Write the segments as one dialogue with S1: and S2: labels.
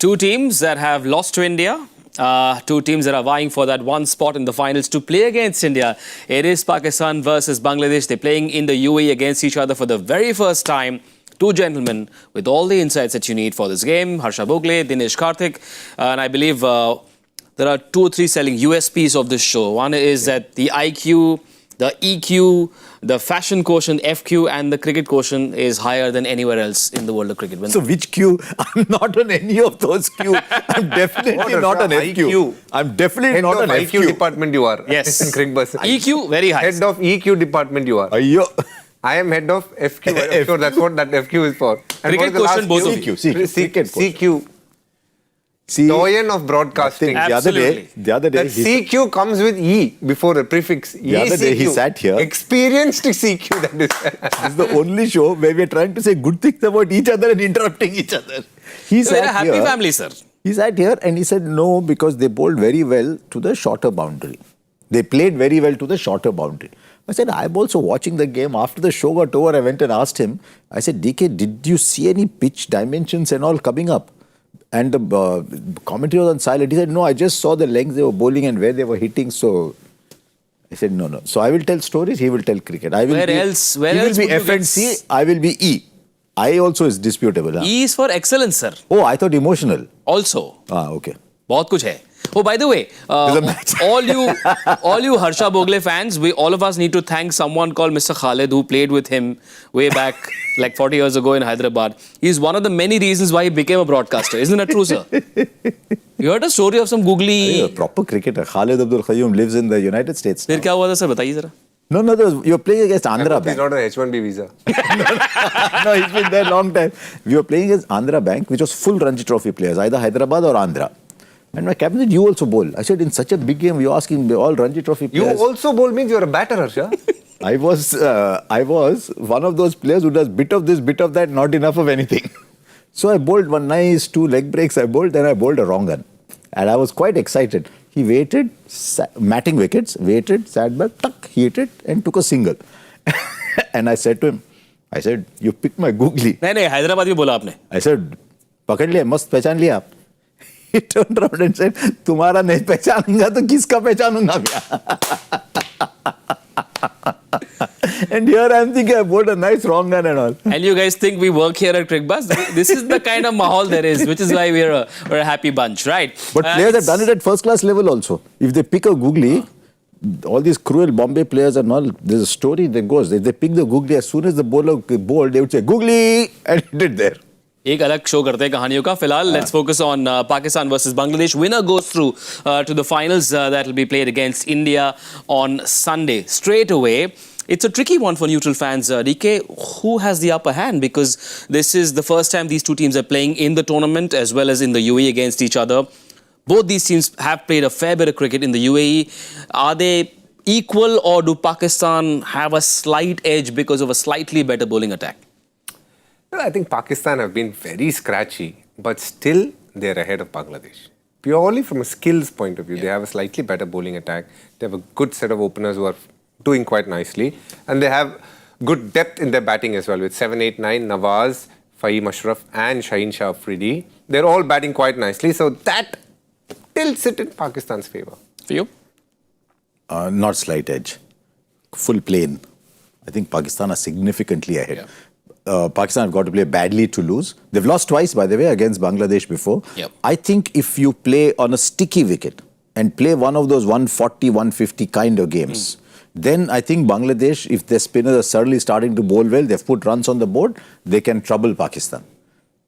S1: Two teams that have lost to India. Two teams that are vying for that one spot in the finals to play against India. It is Pakistan versus Bangladesh. They're playing in the UAE against each other for the very first time. Two gentlemen with all the insights that you need for this game. Harsha Bhogle, Dinesh Karthik. And I believe there are 2 or 3 selling USPs of this show. One is that the IQ, the EQ, the fashion quotient, FQ, and the cricket quotient is higher than anywhere else in the world of cricket.
S2: So which Q? I'm not on any of those Q. I'm definitely not an FQ. I'm definitely not an
S3: IQ
S2: FQ.
S3: department you are.
S1: Yes.
S3: In Cricbuzz.
S1: EQ, very high.
S3: Head of EQ department you are. I am head of FQ. I'm sure that's what that FQ is for. And
S1: cricket quotient, both of you.
S3: CQ. Doyen of broadcasting.
S2: The other day,
S3: that CQ comes with E before a prefix.
S2: The other day he sat here.
S3: Experienced CQ, that is.
S2: This is the only show where we're trying to say good things about each other and interrupting each other.
S1: We're a happy family, sir.
S2: He sat here and he said no, because they bowled very well to the shorter boundary. They played very well to the shorter boundary. I said, I'm also watching the game. After the show got over, I went and asked him. I said, DK, did you see any pitch dimensions and all coming up? And the commentary was on silent. He said, no, I just saw the lengths they were bowling and where they were hitting. So I said, no. So I will tell stories, he will tell cricket. I will
S1: Where else
S2: he will be FNC, I will be E. I also is disputable. Huh?
S1: E is for excellence, sir.
S2: Oh, I thought emotional.
S1: Also.
S2: Okay.
S1: बहुत कुछ है. Oh, by the way, all you Harsha Bhogle fans, all of us need to thank someone called Mr. Khalid who played with him way back like 40 years ago in Hyderabad. He's one of the many reasons why he became a broadcaster. Isn't that true, sir? You heard a story of some googly...
S2: A proper cricketer. Khalid Abdul Qayyum lives in the United States.
S1: फिर क्या हुआ था, sir? बताइए जरा.
S2: No, you're playing against Andhra Bank.
S3: He's not an H1B visa.
S2: No, he's been there a long time. We were playing against Andhra Bank, which was full Ranji Trophy players, either Hyderabad or Andhra. And my captain said, you also bowl. I said, in such a big game, you're asking all Ranji Trophy players.
S3: You also bowl means you're a batter, Harsha.
S2: I was one of those players who does bit of this, bit of that, not enough of anything. So I bowled one nice 2 leg breaks. Then I bowled a wrong one. And I was quite excited. He waited, matting wickets, waited, sat back, tuck, he hit it and took a single. And I said to him, you picked my googly.
S1: नहीं, हैदराबाद भी बोला आपने.
S2: I said, पकड़ लिया, मस्त पहचान लिया आप. He turned around and said, तुम्हारा नहीं पहचानूंगा तो किसका पहचानूंगा मैं? And here I'm thinking I bowled a nice wrong gun and all.
S1: And you guys think we work here at Cricbuzz? This is the kind of mahal there is, which is why we're a happy bunch, right?
S2: But players have done it at first class level also. If they pick a googly, all these cruel Bombay players and all, there's a story that goes. If they pick the googly, as soon as the bowler bowled, they would say, googly, and hit it there.
S1: एक अलग show करते हैं कहानियों का. फिलहाल let's focus on Pakistan versus Bangladesh. Winner goes through to the finals that will be played against India on Sunday. Straight away, it's a tricky one for neutral fans. DK, who has the upper hand? Because this is the first time these two teams are playing in the tournament as well as in the UAE against each other. Both these teams have played a fair bit of cricket in the UAE. Are they equal, or do Pakistan have a slight edge because of a slightly better bowling attack?
S3: Well, I think Pakistan have been very scratchy, but still they're ahead of Bangladesh. Purely from a skills point of view, they have a slightly better bowling attack. They have a good set of openers who are doing quite nicely. And they have good depth in their batting as well, with 7, 8, 9, Nawaz, Fahim Ashraf and Shaheen Shah Afridi. They're all batting quite nicely. So that tilts it in Pakistan's favour.
S1: For you?
S2: Not slight edge. Full plane. I think Pakistan are significantly ahead.
S1: Yeah.
S2: Pakistan have got to play badly to lose. They've lost twice, by the way, against Bangladesh before.
S1: Yep.
S2: I think if you play on a sticky wicket and play one of those 140, 150 kind of games, then I think Bangladesh, if their spinners are suddenly starting to bowl well, they've put runs on the board, they can trouble Pakistan.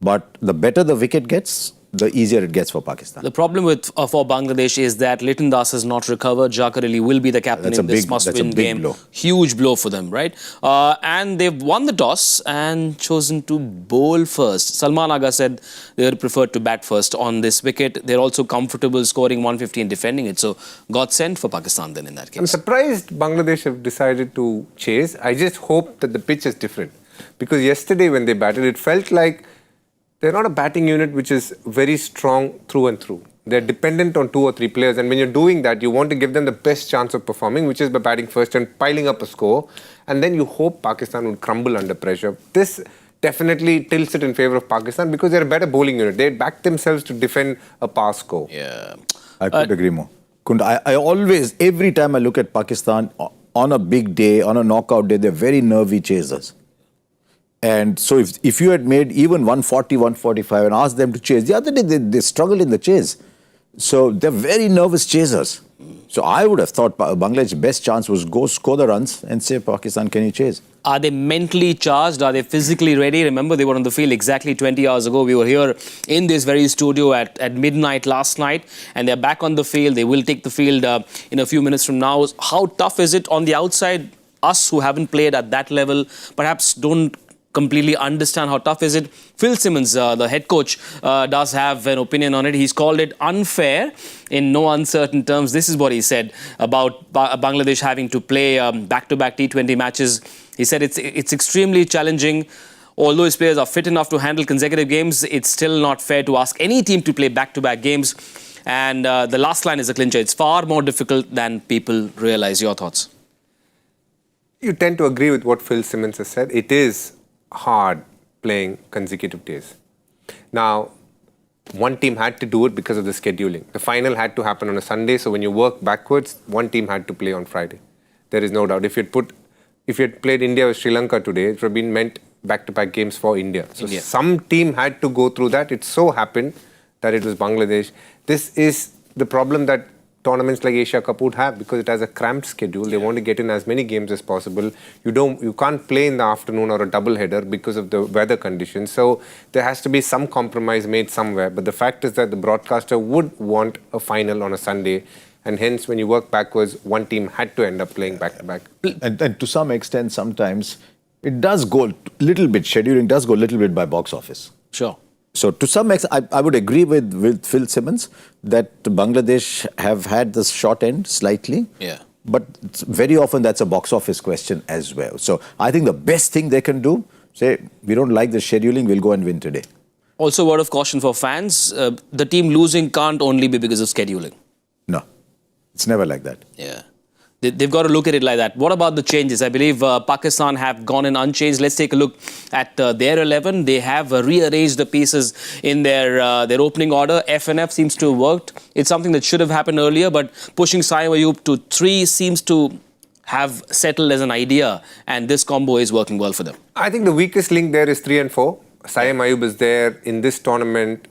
S2: But the better the wicket gets, the easier it gets for Pakistan.
S1: The problem for Bangladesh is that Liton Das has not recovered. Jakar Ali will be the captain in this must-win game.
S2: Blow.
S1: Huge blow for them, right? And they've won the toss and chosen to bowl first. Salman Agha said they would prefer to bat first on this wicket. They're also comfortable scoring 150 and defending it. So, God sent for Pakistan then in that case.
S3: I'm surprised Bangladesh have decided to chase. I just hope that the pitch is different. Because yesterday when they batted, it felt like they're not a batting unit which is very strong through and through. They're dependent on 2 or 3 players, and when you're doing that, you want to give them the best chance of performing, which is by batting first and piling up a score, and then you hope Pakistan would crumble under pressure. This definitely tilts it in favor of Pakistan because they're a better bowling unit. They back themselves to defend a pass score.
S1: Yeah.
S2: I couldn't agree more. I always, every time I look at Pakistan, on a big day, on a knockout day, they're very nervy chasers. And so if you had made even 140, 145 and asked them to chase, the other day they struggled in the chase. So they're very nervous chasers. So I would have thought Bangladesh's best chance was go score the runs and say, Pakistan, can you chase?
S1: Are they mentally charged? Are they physically ready? Remember, they were on the field exactly 20 hours ago. We were here in this very studio at midnight last night, and they're back on the field. They will take the field in a few minutes from now. How tough is it on the outside? Us who haven't played at that level, perhaps don't completely understand how tough is it. Phil Simmons, the head coach, does have an opinion on it. He's called it unfair in no uncertain terms. This is what he said about Bangladesh having to play back-to-back T20 matches. He said it's extremely challenging. Although his players are fit enough to handle consecutive games, it's still not fair to ask any team to play back-to-back games. And the last line is a clincher. It's far more difficult than people realize. Your thoughts?
S3: You tend to agree with what Phil Simmons has said. It is hard playing consecutive days. Now, one team had to do it because of the scheduling. The final had to happen on a Sunday, so when you work backwards, one team had to play on Friday. There is no doubt. If you had played India with Sri Lanka today, it would have been meant back-to-back games for India. So some team had to go through that. It so happened that it was Bangladesh. This is the problem that tournaments like Asia Cup would have because it has a cramped schedule. They want to get in as many games as possible. You can't play in the afternoon or a double header because of the weather conditions. So there has to be some compromise made somewhere. But the fact is that the broadcaster would want a final on a Sunday. And hence, when you work backwards, one team had to end up playing back-to-back.
S2: And to some extent, sometimes it does go a little bit, scheduling does go a little bit by box office.
S1: Sure.
S2: So to some extent, I would agree with Phil Simmons that Bangladesh have had the short end slightly.
S1: Yeah.
S2: But very often that's a box office question as well. So I think the best thing they can do, say, we don't like the scheduling, we'll go and win today.
S1: Also, word of caution for fans, the team losing can't only be because of scheduling.
S2: No, it's never like that.
S1: Yeah. They've got to look at it like that. What about the changes? I believe Pakistan have gone in unchanged. Let's take a look at their 11. They have rearranged the pieces in their opening order. FNF seems to have worked. It's something that should have happened earlier, but pushing Saim Ayub to 3 seems to have settled as an idea, and this combo is working well for them.
S3: I think the weakest link there is 3 and 4. Saim Ayub is there in this tournament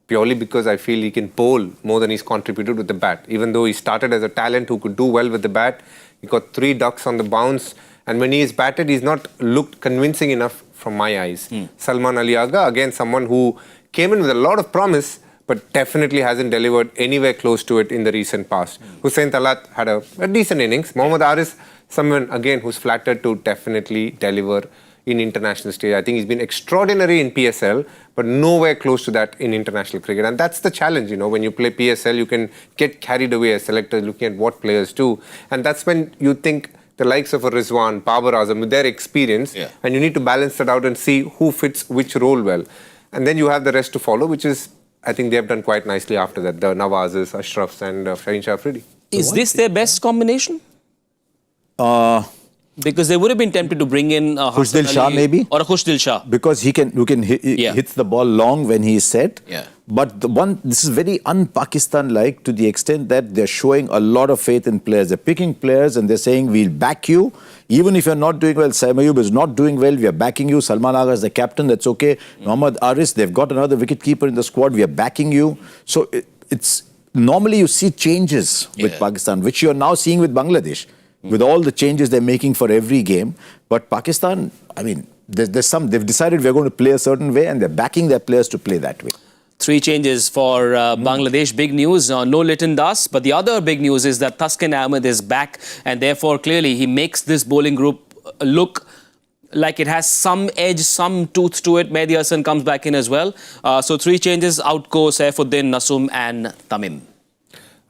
S3: purely because I feel he can bowl more than he's contributed with the bat. Even though he started as a talent who could do well with the bat, he got 3 ducks on the bounce. And when he is batted, he's not looked convincing enough from my eyes. Salman Ali Agha, again, someone who came in with a lot of promise, but definitely hasn't delivered anywhere close to it in the recent past. Hussain Talat had a decent innings. Mohammad Aris, someone, again, who's flattered to definitely deliver in international stage. I think he's been extraordinary in PSL, but nowhere close to that in international cricket. And that's the challenge, when you play PSL, you can get carried away as selectors looking at what players do. And that's when you think the likes of a Rizwan, Babar Azam, with their experience, and you need to balance that out and see who fits which role well. And then you have the rest to follow, which is, I think they have done quite nicely after that. The Nawazes, Ashrafs and Shaheen Shah Afridi.
S1: Is this their best combination? Because they would have been tempted to bring in
S2: Khushdil Shah maybe?
S1: Or a Khushdil Shah.
S2: Because he hits the ball long when he is set.
S1: Yeah.
S2: But this is very un-Pakistan-like to the extent that they're showing a lot of faith in players. They're picking players and they're saying, we'll back you. Even if you're not doing well, Saim Ayub is not doing well, we are backing you. Salman Agha is the captain, that's okay. Mohammad Aris, they've got another wicketkeeper in the squad, we are backing you. So it's normally you see changes with Pakistan, which you're now seeing with Bangladesh. With all the changes they're making for every game. But Pakistan, I mean, they've decided we're going to play a certain way and they're backing their players to play that way.
S1: 3 changes for Bangladesh. Big news, no Liton Das. But the other big news is that Taskin Ahmed is back, and therefore clearly he makes this bowling group look like it has some edge, some tooth to it. Mehdi Hassan comes back in as well. So 3 changes, out go Saifuddin, Nasum and Tamim.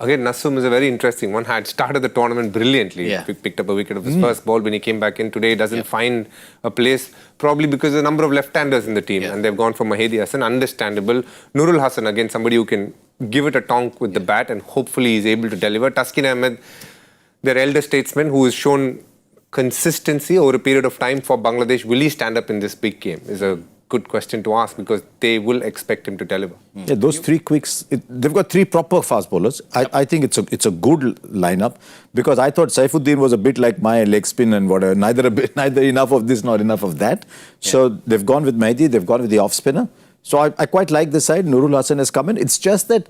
S3: Again, Nasum is a very interesting one. Had started the tournament brilliantly. He picked up a wicket of his first ball when he came back in today. Doesn't find a place, probably because of the number of left-handers in the team. And they've gone for Mehdi Hassan. Understandable. Nurul Hassan, again, somebody who can give it a tonk with the bat and hopefully is able to deliver. Taskin Ahmed, their elder statesman, who has shown consistency over a period of time for Bangladesh? Will he stand up in this big game? Is a good question to ask because they will expect him to deliver.
S2: Yeah, those three quicks, they've got three proper fast bowlers. I think it's a good lineup because I thought Saifuddin was a bit like my leg spin and whatever, neither enough of this nor enough of that. So they've gone with Mehdi, they've gone with the off spinner. So I quite like this side. Nurul Hassan has come in. It's just that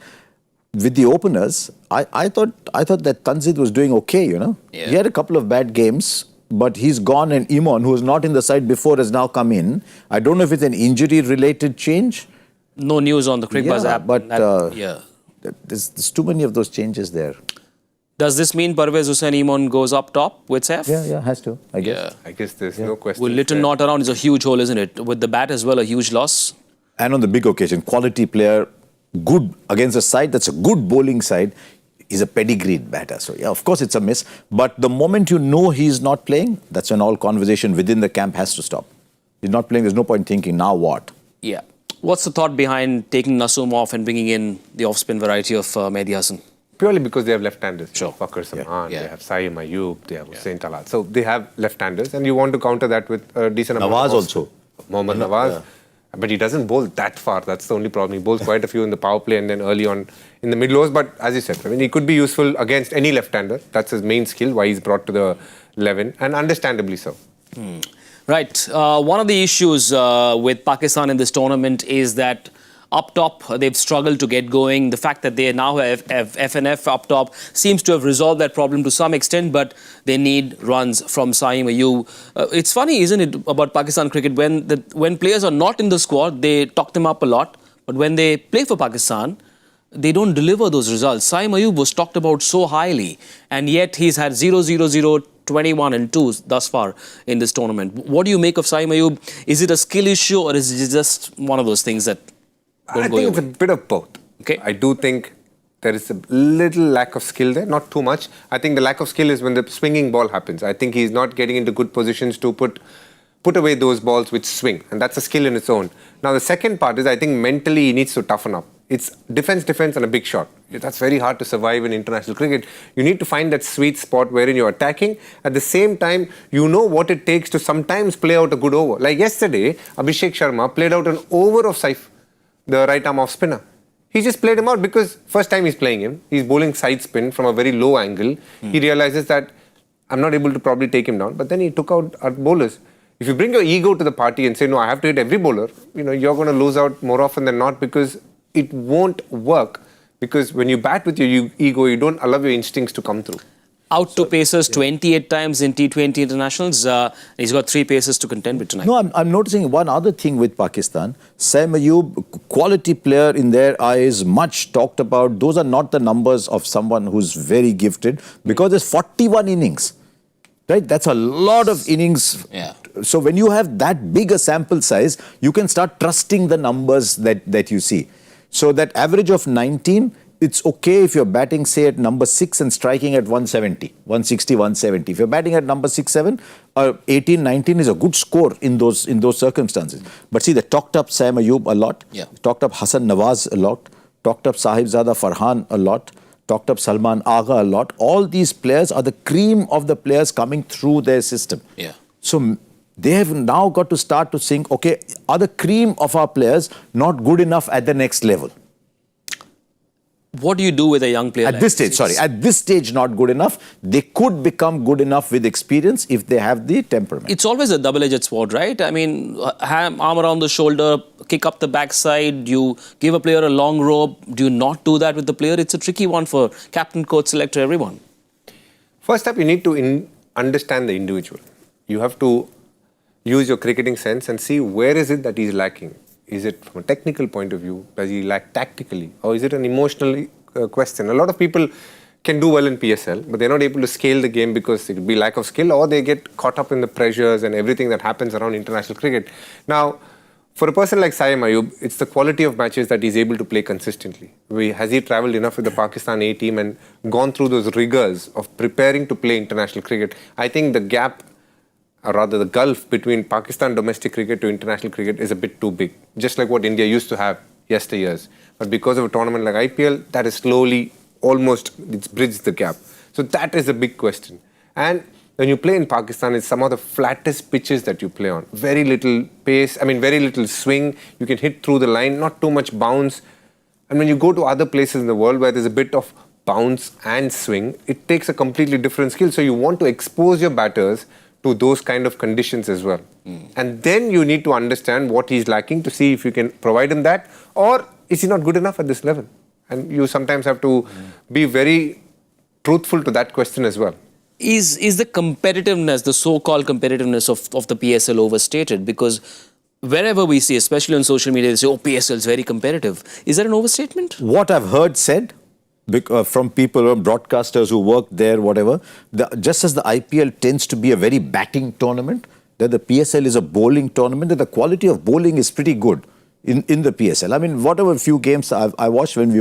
S2: with the openers, I thought that Tanzid was doing okay, you know.
S1: Yeah.
S2: He had a couple of bad games. But he's gone and Imon, who was not in the side before, has now come in. I don't know if it's an injury-related change.
S1: No news on the Cricbuzz app.
S2: But
S1: Yeah.
S2: there's too many of those changes there.
S1: Does this mean Parvez Hussain Imon goes up top with Saif?
S2: Yeah, has to, I guess.
S1: Yeah.
S3: I guess there's no question.
S1: With Little not around, it's a huge hole, isn't it? With the bat as well, a huge loss.
S2: And on the big occasion, quality player, good against a side that's a good bowling side. He's a pedigreed batter. So, yeah, of course it's a miss. But the moment you know he's not playing, that's when all conversation within the camp has to stop. He's not playing, there's no point thinking, now what?
S1: Yeah. What's the thought behind taking Nasoom off and bringing in the off-spin variety of Mehdi Hassan?
S3: Purely because they have left-handers.
S1: Sure.
S3: Fakhr Saman,
S1: Yeah.
S3: they have Saim Ayub, they have Hussain Talat. So they have left-handers and you want to counter that with a decent amount
S2: Nawaz
S3: of
S2: also.
S3: Mohammad Nawaz. But he doesn't bowl that far. That's the only problem. He bowls quite a few in the power play and then early on in the mid-lows. But as you said, I mean, he could be useful against any left-hander. That's his main skill, why he's brought to the 11. And understandably so.
S1: Right. One of the issues with Pakistan in this tournament is that up top, they've struggled to get going. The fact that they now have FNF up top seems to have resolved that problem to some extent, but they need runs from Saim Ayub. It's funny, isn't it, about Pakistan cricket, when players are not in the squad, they talk them up a lot, but when they play for Pakistan, they don't deliver those results. Saim Ayub was talked about so highly, and yet he's had 0, 0, 0, 21 and 2 thus far in this tournament. What do you make of Saim Ayub? Is it a skill issue or is it just one of those things that
S3: I think it's a bit of both.
S1: Okay.
S3: I do think there is a little lack of skill there, not too much. I think the lack of skill is when the swinging ball happens. I think he's not getting into good positions to put away those balls which swing, and that's a skill in its own. Now the second part is I think mentally he needs to toughen up. It's defense and a big shot. That's very hard to survive in international cricket. You need to find that sweet spot wherein you're attacking. At the same time, you know what it takes to sometimes play out a good over. Like yesterday, Abhishek Sharma played out an over of Saif, the right arm off spinner. He just played him out because first time he's playing him, he's bowling side spin from a very low angle. He realizes that I'm not able to probably take him down, but then he took out our bowlers. If you bring your ego to the party and say, no, I have to hit every bowler, you're going to lose out more often than not because it won't work. Because when you bat with your ego, you don't allow your instincts to come through.
S1: Out to Pacers 28 times in T20 internationals. He's got 3 Pacers to contend with tonight.
S2: No, I'm noticing one other thing with Pakistan. Saim Ayub, quality player in their eyes, much talked about. Those are not the numbers of someone who's very gifted because there's 41 innings. Right? That's a lot of innings.
S1: Yeah.
S2: So when you have that big a sample size, you can start trusting the numbers that you see. So that average of 19, it's okay if you're batting, say, at number 6 and striking at 170, 160, 170. If you're batting at number 6, 7, 18, 19 is a good score in those circumstances. But see, they talked up Saim Ayub a lot, talked up Hassan Nawaz a lot, talked up Sahibzada Farhan a lot, talked up Salman Agha a lot. All these players are the cream of the players coming through their system.
S1: Yeah.
S2: So they have now got to start to think, okay, are the cream of our players not good enough at the next level?
S1: What do you do with a young player?
S2: At this stage, not good enough. They could become good enough with experience if they have the temperament.
S1: It's always a double-edged sword, right? I mean, arm around the shoulder, kick up the backside. Do you give a player a long rope? Do you not do that with the player? It's a tricky one for captain, coach, selector, everyone.
S3: First up, you need to understand the individual. You have to use your cricketing sense and see where is it that he's lacking. Is it from a technical point of view? Does he lack tactically? Or is it an emotional question? A lot of people can do well in PSL, but they're not able to scale the game because it could be lack of skill or they get caught up in the pressures and everything that happens around international cricket. Now, for a person like Saim Ayub, it's the quality of matches that he's able to play consistently. Has he travelled enough with the Pakistan A team and gone through those rigors of preparing to play international cricket? I think the gap, or rather the gulf between Pakistan domestic cricket to international cricket is a bit too big. Just like what India used to have yesteryears. But because of a tournament like IPL, that is slowly, almost, it's bridged the gap. So that is a big question. And when you play in Pakistan, it's some of the flattest pitches that you play on. Very little pace, very little swing. You can hit through the line, not too much bounce. And when you go to other places in the world where there's a bit of bounce and swing, it takes a completely different skill. So you want to expose your batters to those kind of conditions as well. And then you need to understand what he's lacking to see if you can provide him that, or is he not good enough at this level? And you sometimes have to be very truthful to that question as well.
S1: Is the competitiveness, the so-called competitiveness of the PSL overstated? Because wherever we see, especially on social media, they say, oh, PSL is very competitive. Is that an overstatement?
S2: What I've heard said from people, broadcasters who work there, whatever, just as the IPL tends to be a very batting tournament, that the PSL is a bowling tournament, that the quality of bowling is pretty good in the PSL. I mean, whatever few games I watched when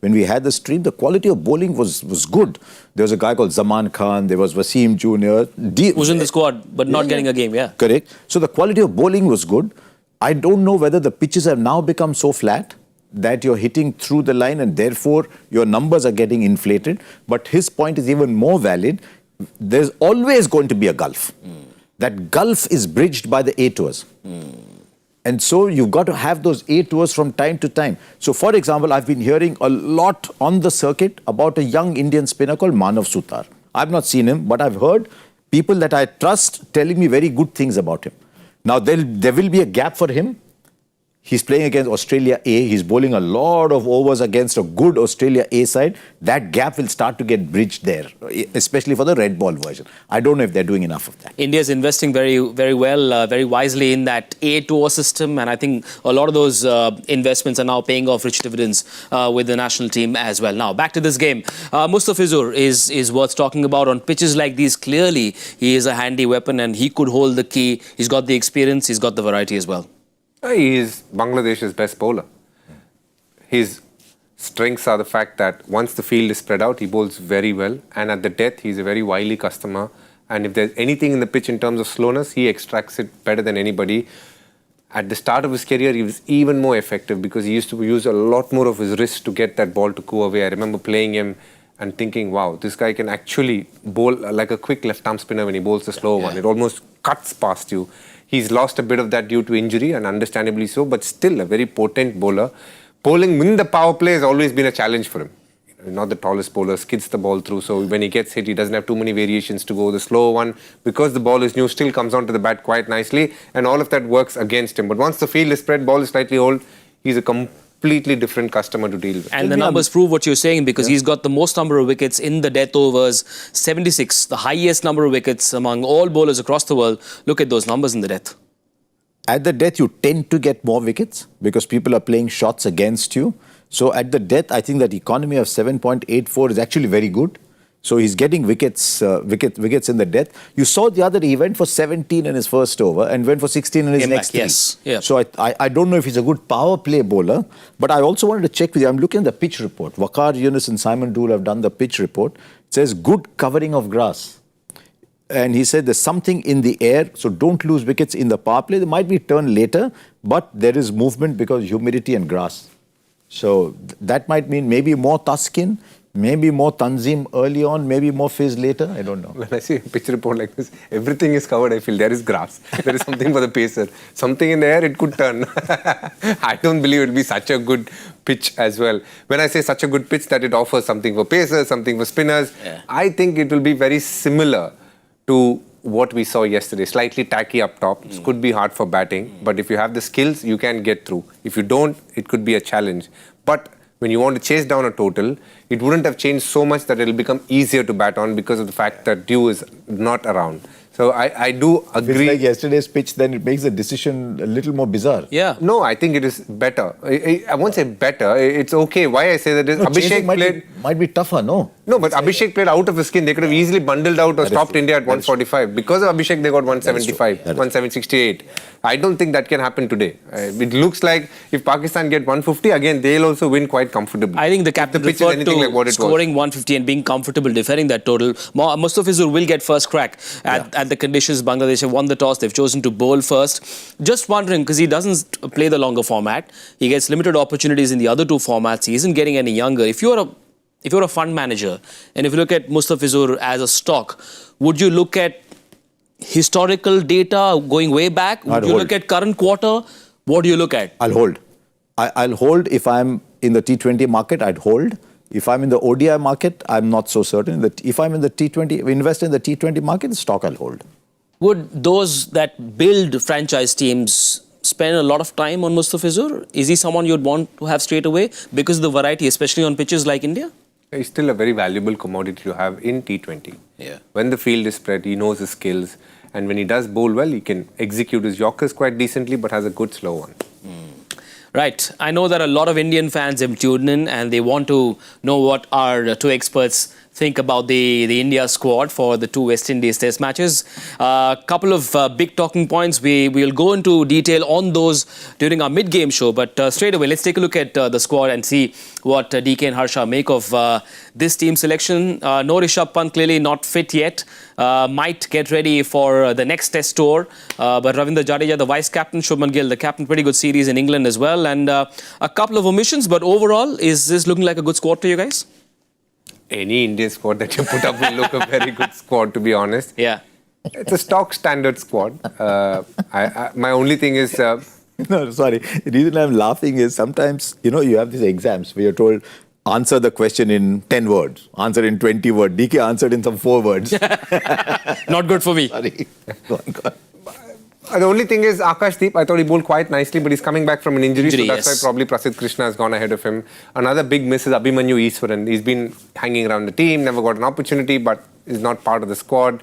S2: we had the stream, the quality of bowling was good. There was a guy called Zaman Khan, there was Wasim Jr.
S1: Who's in the squad, but not getting a game, yeah.
S2: Correct. So the quality of bowling was good. I don't know whether the pitches have now become so flat that you're hitting through the line and therefore your numbers are getting inflated. But his point is even more valid. There's always going to be a gulf. That gulf is bridged by the A tours. And so you've got to have those A tours from time to time. So for example, I've been hearing a lot on the circuit about a young Indian spinner called Manav Sutar. I've not seen him, but I've heard people that I trust telling me very good things about him. Now there will be a gap for him. He's playing against Australia A. He's bowling a lot of overs against a good Australia A side. That gap will start to get bridged there, especially for the red ball version. I don't know if they're doing enough of that.
S1: India's investing very, very well, very wisely in that A tour system. And I think a lot of those investments are now paying off rich dividends with the national team as well. Now, back to this game. Mustafizur is worth talking about. On pitches like these, clearly, he is a handy weapon and he could hold the key. He's got the experience. He's got the variety as well.
S3: He is Bangladesh's best bowler. His strengths are the fact that once the field is spread out, he bowls very well. And at the death, he's a very wily customer. And if there's anything in the pitch in terms of slowness, he extracts it better than anybody. At the start of his career, he was even more effective because he used to use a lot more of his wrist to get that ball to go away. I remember playing him and thinking, wow, this guy can actually bowl like a quick left-arm spinner when he bowls the slow one. It almost cuts past you. He's lost a bit of that due to injury, and understandably so, but still a very potent bowler. Bowling in the power play has always been a challenge for him. Not the tallest bowler, skids the ball through, so when he gets hit, he doesn't have too many variations to go. The slower one, because the ball is new, still comes onto the bat quite nicely, and all of that works against him. But once the field is spread, ball is slightly old, he's a completely different customer to deal with.
S1: And the numbers prove what you're saying, because he's got the most number of wickets in the death overs, 76, the highest number of wickets among all bowlers across the world. Look at those numbers in the death.
S2: At the death, you tend to get more wickets because people are playing shots against you. So at the death, I think that economy of 7.84 is actually very good. So he's getting wickets in the death. You saw the other, he went for 17 in his first over and went for 16 in his next three.
S1: Yes. Yeah.
S2: So I don't know if he's a good power play bowler, but I also wanted to check with you. I'm looking at the pitch report. Waqar Yunus and Simon Dool have done the pitch report. It says good covering of grass. And he said there's something in the air, so don't lose wickets in the power play. They might be turned later, but there is movement because of humidity and grass. So that might mean maybe more Taskin, maybe more Tanzim early on, maybe more Fizz later. I don't know.
S3: When I see a pitch report like this, everything is covered. I feel there is grass. There is something for the pacer. Something in the air, it could turn. I don't believe it will be such a good pitch as well. When I say such a good pitch that it offers something for pacers, something for spinners, I think it will be very similar to what we saw yesterday. Slightly tacky up top. It could be hard for batting, but if you have the skills, you can get through. If you don't, it could be a challenge. But when you want to chase down a total, it wouldn't have changed so much that it will become easier to bat on because of the fact that Dew is not around. So I do agree.
S2: If it's like yesterday's pitch, then it makes the decision a little more bizarre.
S1: Yeah.
S3: No, I think it is better. I won't say better. It's okay. Why I say that is Abhishek
S2: might be tougher, no?
S3: No, but Abhishek played out of his skin. They could have easily bundled out or stopped India at 145. Because of Abhishek, they got 175, 168. I don't think that can happen today. It looks like if Pakistan get 150, again, they'll also win quite comfortably.
S1: I think the captain referred to scoring 150 and being comfortable defending that total. Mustafizur will get first crack at the conditions. Bangladesh have won the toss. They've chosen to bowl first. Just wondering, because he doesn't play the longer format. He gets limited opportunities in the other two formats. He isn't getting any younger. If if you're a fund manager, and if you look at Mustafizur as a stock, would you look at historical data going way back? Would you look at current quarter? What do you look at?
S2: I'll hold. I'll hold if I'm in the T20 market, I'd hold. If I'm in the ODI market, I'm not so certain. That if I'm in the T20, invest in the T20 market, the stock I'll hold.
S1: Would those that build franchise teams spend a lot of time on Mustafizur? Is he someone you'd want to have straight away because of the variety, especially on pitches like India?
S3: He's still a very valuable commodity to have in T20.
S1: Yeah.
S3: When the field is spread, he knows his skills. And when he does bowl well, he can execute his Yorkers quite decently, but has a good slow one.
S1: Right. I know that a lot of Indian fans have tuned in and they want to know what our two experts think about the India squad for the two West Indies test matches. A couple of big talking points. We will go into detail on those during our mid-game show. But straight away, let's take a look at the squad and see what DK and Harsha make of this team selection. No Rishabh Pant, clearly not fit yet. Might get ready for the next test tour. But Ravindra Jadeja, the vice-captain, Shubman Gill, the captain, pretty good series in England as well. And a couple of omissions. But overall, is this looking like a good squad to you guys?
S3: Any Indian squad that you put up will look a very good squad, to be honest.
S1: Yeah.
S3: It's a stock standard squad. My only thing is...
S2: No, sorry. The reason I'm laughing is sometimes, you have these exams where you're told, answer the question in 10 words, answer in 20 words. DK answered in some 4 words.
S1: Not good for me.
S2: Sorry. Go on.
S3: The only thing is Akashdeep, I thought he bowled quite nicely, but he's coming back from an injury, so that's why probably Prasidh Krishna has gone ahead of him. Another big miss is Abhimanyu Easwaran. He's been hanging around the team, never got an opportunity, but is not part of the squad.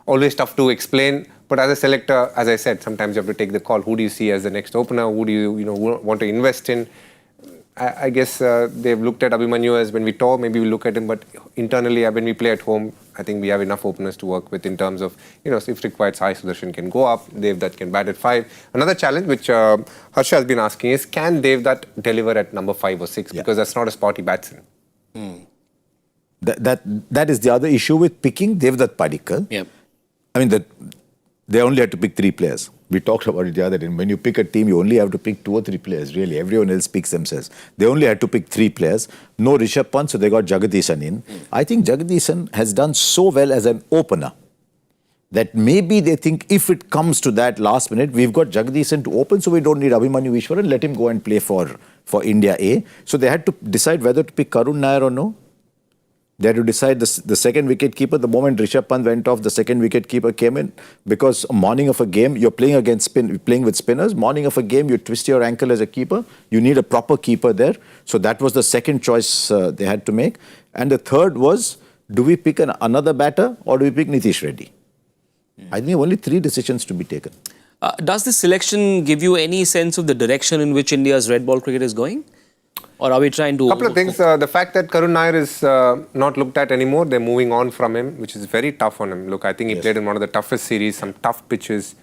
S3: Always tough to explain. But as a selector, as I said, sometimes you have to take the call. Who do you see as the next opener? Who do you want to invest in? I guess they've looked at Abhimanyu as when we tour, maybe we look at him, but internally when we play at home, I think we have enough openers to work with in terms of, if required, Sai Sudarshan can go up, Devdutt can bat at 5. Another challenge which Harsha has been asking is, can Devdutt deliver at number 5 or 6? Because that's not a spot he bats in.
S2: That is the other issue with picking Devdutt Padikkal.
S1: Yep.
S2: I mean, they only had to pick 3 players. We talked about it the other day. When you pick a team, you only have to pick 2 or 3 players, really. Everyone else picks themselves. They only had to pick 3 players. No Rishabh Pant, so they got Jagadisan in. I think Jagadisan has done so well as an opener that maybe they think if it comes to that last minute, we've got Jagadisan to open, so we don't need Abhimanyu Easwaran, let him go and play for India A. So they had to decide whether to pick Karun Nair or no. They had to decide the second wicket keeper. The moment Rishabh Pant went off, the second wicket keeper came in. Because morning of a game, you're playing with spinners. Morning of a game, you twist your ankle as a keeper. You need a proper keeper there. So that was the second choice they had to make. And the third was, do we pick another batter or do we pick Nitish Reddy? I think only 3 decisions to be taken.
S1: Does this selection give you any sense of the direction in which India's red ball cricket is going? Or are we trying to...
S3: Couple of things. The fact that Karun Nair is not looked at anymore, they're moving on from him, which is very tough on him. Look, I think he played in one of the toughest series, some tough pitches.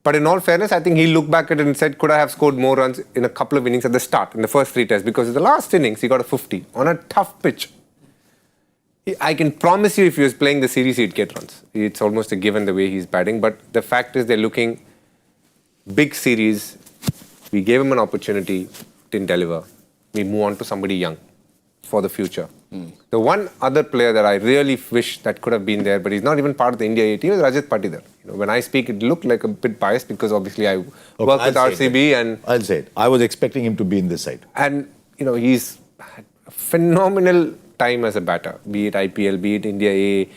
S3: But in all fairness, I think he looked back at it and said, could I have scored more runs in a couple of innings at the start, in the first 3 tests? Because in the last innings, he got a 50 on a tough pitch. I can promise you if he was playing the series, he'd get runs. It's almost a given the way he's batting. But the fact is they're looking big series. We gave him an opportunity, didn't deliver. We move on to somebody young for the future. The one other player that I really wish that could have been there, but he's not even part of the India A team, is Rajat Patidar. When I speak, it looked like a bit biased because obviously I work with RCB and...
S2: I'll say it. I was expecting him to be in this side.
S3: And, he's had a phenomenal time as a batter, be it IPL, be it India A.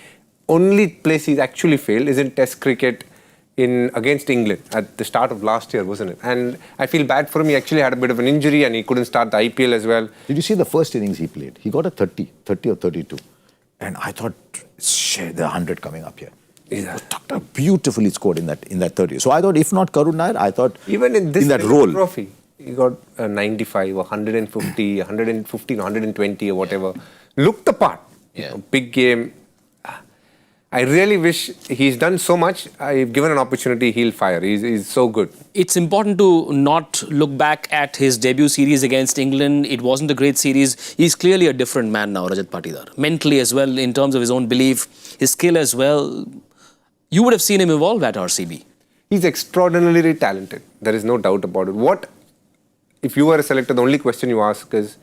S3: Only place he's actually failed is in Test cricket against England at the start of last year, wasn't it? And I feel bad for him. He actually had a bit of an injury and he couldn't start the IPL as well.
S2: Did you see the first innings he played? He got a 30 or 32. And I thought, shit, the 100 coming up here.
S3: Yeah.
S2: Beautifully scored in that 30. So I thought, if not Karun Nair, I thought
S3: even in this
S2: that role,
S3: trophy, he got a 95 or 150, 115, 120 or whatever. Looked the part.
S1: Yeah.
S3: Big game. I really wish he's done so much. I've given an opportunity, he'll fire. He's so good.
S1: It's important to not look back at his debut series against England. It wasn't a great series. He's clearly a different man now, Rajat Patidar. Mentally as well, in terms of his own belief, his skill as well. You would have seen him evolve at RCB.
S3: He's extraordinarily talented. There is no doubt about it. If you were a selector, the only question you ask is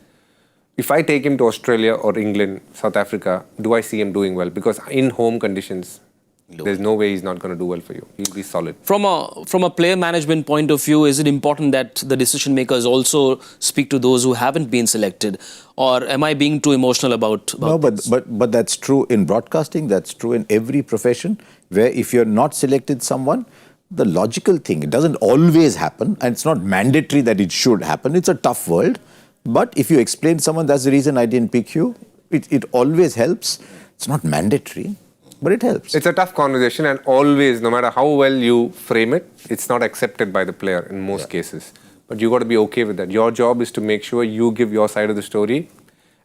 S3: if I take him to Australia or England, South Africa, do I see him doing well? Because in home conditions, there's no way he's not going to do well for you. He'll be solid.
S1: From a player management point of view, is it important that the decision makers also speak to those who haven't been selected, or am I being too emotional about
S2: No,
S1: this?
S2: but that's true in broadcasting. That's true in every profession. Where if you're not selected someone, the logical thing, it doesn't always happen, and it's not mandatory that it should happen. It's a tough world. But if you explain to someone, that's the reason I didn't pick you, it always helps. It's not mandatory, but it helps.
S3: It's a tough conversation, and always, no matter how well you frame it, it's not accepted by the player in most cases. But you got to be okay with that. Your job is to make sure you give your side of the story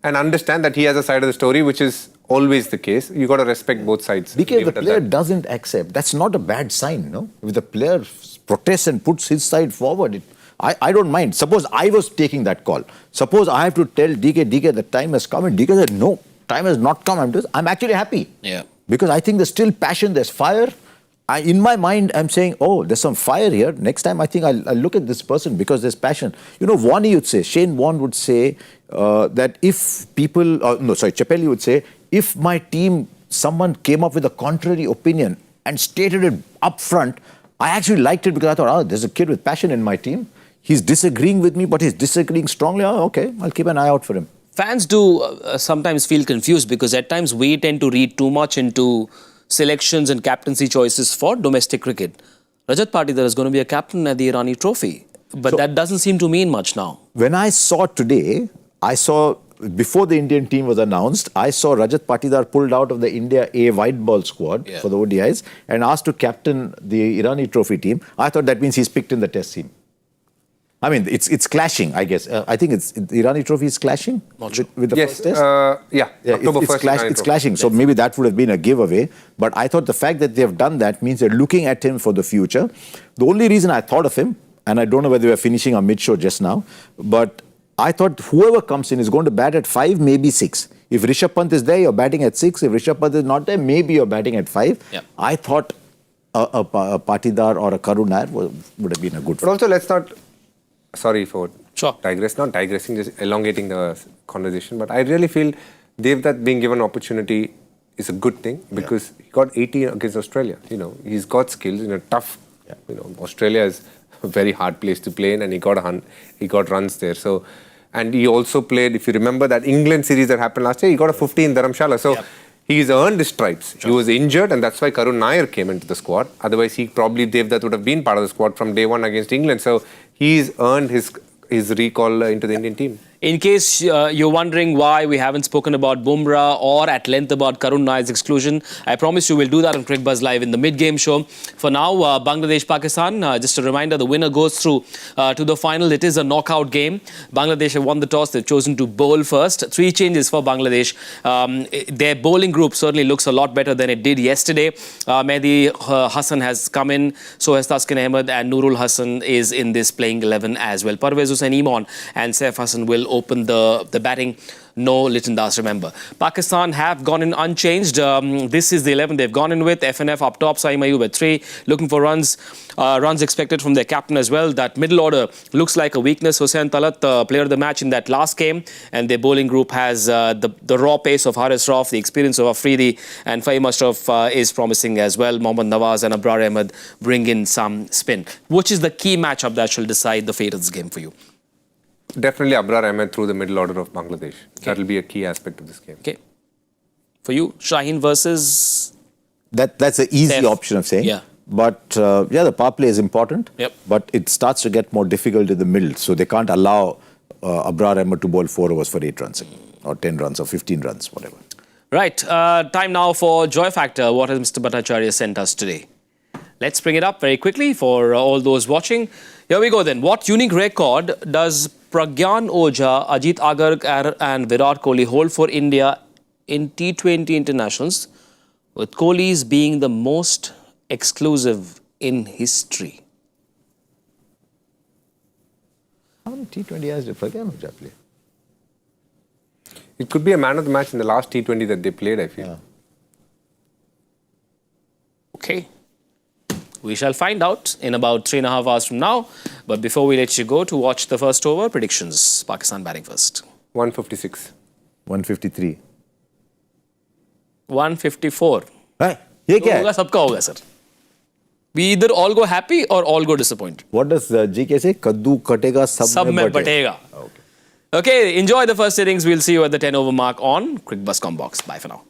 S3: and understand that he has a side of the story, which is always the case. You got to respect both sides.
S2: Because the player doesn't accept, that's not a bad sign, no? If the player protests and puts his side forward, I don't mind. Suppose I was taking that call. Suppose I have to tell DK, the time has come, and DK said, no, time has not come. I'm actually happy.
S1: Yeah.
S2: Because I think there's still passion, there's fire. In my mind, I'm saying, oh, there's some fire here. Next time, I think I'll look at this person because there's passion. You know, Shane Warne would say that if people, Chappelli would say, if my team, someone came up with a contrary opinion and stated it up front, I actually liked it because I thought, oh, there's a kid with passion in my team. He's disagreeing with me, but he's disagreeing strongly. Oh, okay, I'll keep an eye out for him.
S1: Fans do sometimes feel confused because at times we tend to read too much into selections and captaincy choices for domestic cricket. Rajat Patidar is going to be a captain at the Irani Trophy, but that doesn't seem to mean much now.
S2: When I saw today, before the Indian team was announced, I saw Rajat Patidar pulled out of the India A white ball squad for the ODIs and asked to captain the Irani Trophy team. I thought that means he's picked in the test team. I mean, it's clashing, I guess. I think the Irani Trophy is clashing with the first test.
S3: October 1st.
S2: It's clashing. So maybe that would have been a giveaway. But I thought the fact that they have done that means they're looking at him for the future. The only reason I thought of him, and I don't know whether we're finishing our mid-show just now, but I thought whoever comes in is going to bat at 5, maybe 6. If Rishabh Pant is there, you're batting at 6. If Rishabh Pant is not there, maybe you're batting at 5.
S1: Yeah.
S2: I thought a Patidar or a Karun Nair would have been a good fit.
S3: But also, let's not... Sorry for
S1: not
S3: digressing, just elongating the conversation. But I really feel Devdutt being given opportunity is a good thing because he got 80 against Australia. You know, he's got skills in a tough. You know, Australia is a very hard place to play in, and he got runs there. So, and he also played. If you remember that England series that happened last year, he got a 50 in Dharamshala. So. He's earned his stripes. He was injured, and that's why Karun Nair came into the squad. Otherwise, Devdutt would have been part of the squad from day one against England. So he's earned his recall into the Indian team.
S1: In case you're wondering why we haven't spoken about Bumrah or at length about Karun Nair's exclusion, I promise you we'll do that on Cricbuzz Live in the mid-game show. For now, Bangladesh-Pakistan, just a reminder, the winner goes through to the final. It is a knockout game. Bangladesh have won the toss. They've chosen to bowl first. 3 changes for Bangladesh. Their bowling group certainly looks a lot better than it did yesterday. Mehdi Hassan has come in. So has Taskin Ahmed, and Nurul Hassan is in this playing 11 as well. Parvez Hussain Imon and Saif Hassan will open the batting. No Liton Das, remember. Pakistan have gone in unchanged. This is the 11 they've gone in with. FNF up top, Saim Ayub at 3. Looking for runs. Runs expected from their captain as well. That middle order looks like a weakness. Hussain Talat, player of the match in that last game. And their bowling group has the raw pace of Haris Rauf, the experience of Afridi, and Fahim Ashraf is promising as well. Mohammad Nawaz and Abrar Ahmed bring in some spin. Which is the key matchup that shall decide the fate of this game for you?
S3: Definitely Abrar Ahmed through the middle order of Bangladesh. That will be a key aspect of this game.
S1: Okay. For you, Shaheen versus...
S2: That's an easy
S1: Saif.
S2: option of saying.
S1: Yeah.
S2: But, the power play is important.
S1: Yep.
S2: But it starts to get more difficult in the middle. So they can't allow Abrar Ahmed to bowl 4 overs for 8 runs. Or 10 runs or 15 runs, whatever.
S1: Right. Time now for Joy Factor. What has Mr. Bhattacharya sent us today? Let's bring it up very quickly for all those watching. Here we go then. What unique record does Pragyan Ojha, Ajit Agarkar and Virat Kohli hold for India in T20 internationals, with Kohli's being the most exclusive in history?
S2: How many T20 has Pragyan Ojha play?
S3: It could be a man of the match in the last T20 that they played, I feel.
S2: Yeah.
S1: Okay. We shall find out in about 3.5 hours from now. But before we let you go to watch the first over, predictions. Pakistan batting first.
S3: 156.
S2: 153.
S1: 154.
S2: है? ये क्या
S1: होगा
S2: है?
S1: सबका होगा sir. We either all go happy or all go disappointed.
S2: What does GK say? कद्दू कटेगा सब में
S1: बटेगा. Okay, enjoy the first innings. We'll see you at the 10 over mark on Cricbuzz Combox. Bye for now.